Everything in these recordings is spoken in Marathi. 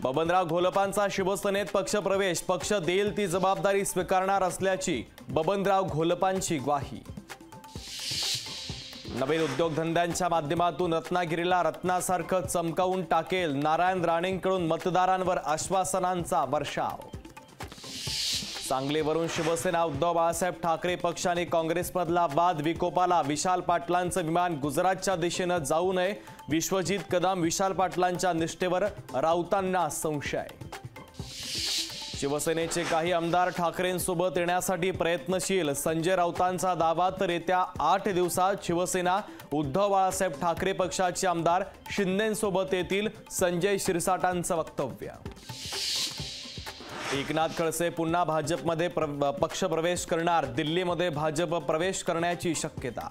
बबनराव घोलपांचा शिवसेनेत पक्षप्रवेश, पक्ष देईल ती जबाबदारी स्वीकारणार असल्याची बबनराव घोलपांची ग्वाही। नवीन उद्योगधंद्यांच्या माध्यमातून रत्नागिरीला रत्नासारखं चमकावून टाकेल, नारायण राणेंकडून मतदारांवर आश्वासनांचा वर्षाव। सांगलीवरून शिवसेना उद्धव बाळासाहेब ठाकरे पक्ष आणि काँग्रेसमधला वाद विकोपाला, विशाल पाटलांचं विमान गुजरातच्या दिशेने जाऊ नये, विश्वजित कदम विशाल पाटलांच्या निष्ठेवर राऊतांना संशय। शिवसेनेचे काही आमदार ठाकरेंसोबत येण्यासाठी प्रयत्नशील, संजय राऊतांचा दावा। तर येत्या 8 दिवसात शिवसेना उद्धव बाळासाहेब ठाकरे पक्षाचे आमदार शिंदेंसोबत येतील, संजय शिरसाटांचं वक्तव्य। एकनाथ खडसे पुन्हा भाजपमध्ये पक्षप्रवेश करणार, दिल्लीमध्ये भाजप प्रवेश करण्याची शक्यता।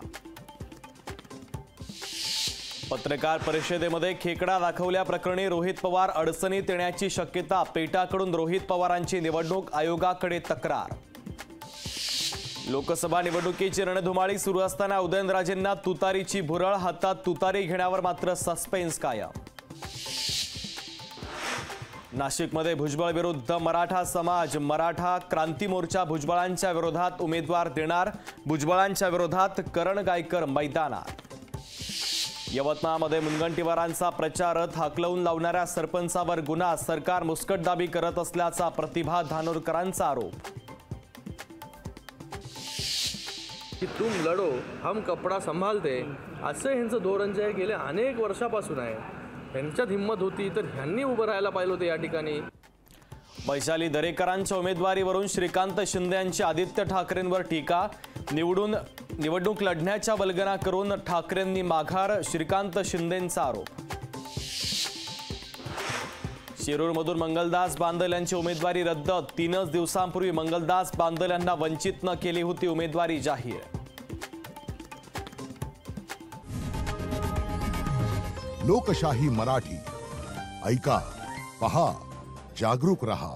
पत्रकार परिषदेमध्ये खेकडा दाखवल्याप्रकरणी रोहित पवार अडचणीत येण्याची शक्यता, पेटाकडून रोहित पवारांची निवडणूक आयोगाकडे तक्रार। लोकसभा निवडणुकीची रणधुमाळी सुरू असताना उदयनराजेंना तुतारीची भुरळ, हातात तुतारी घेण्यावर मात्र सस्पेन्स कायम। नाशिकमध्ये भुजबळ विरुद्ध मराठा समाज, मराठा क्रांती मोर्चा भुजबळांच्या विरोधात उमेदवार देणार, भुजबळांच्या विरोधात करण गायकर मैदानात। यवतमाळमध्ये मुनगंटीवारांचा प्रचार रथ हाकलवून लावणाऱ्या सरपंचावर गुन्हा, सरकार मुस्कटदाबी करत असल्याचा प्रतिभा धानोरकरांचा आरोप। की तुम लढो हम कपडा संभालते असे ह्यांचं धोरण जे गेले अनेक वर्षापासून आहे। ह्यांच्यात हिंमत होती तर ह्यांनी उभं राहायला पाहिलं होतं या ठिकाणी। वैशाली दरेकरांच्या उमेदवारीवरून श्रीकांत शिंदे यांची आदित्य ठाकरेंवर टीका, निवडणूक लढण्याच्या वल्गना करून ठाकरेंनी माघार, श्रीकांत शिंदेंचा आरोप। शिरूरमधून मंगलदास बांदल यांची उमेदवारी रद्द, 3 दिवसांपूर्वी मंगलदास बांदल यांना वंचितनं केली होती उमेदवारी जाहीर। लोकशाही मराठी ऐका, पहा, जागरूक रहा।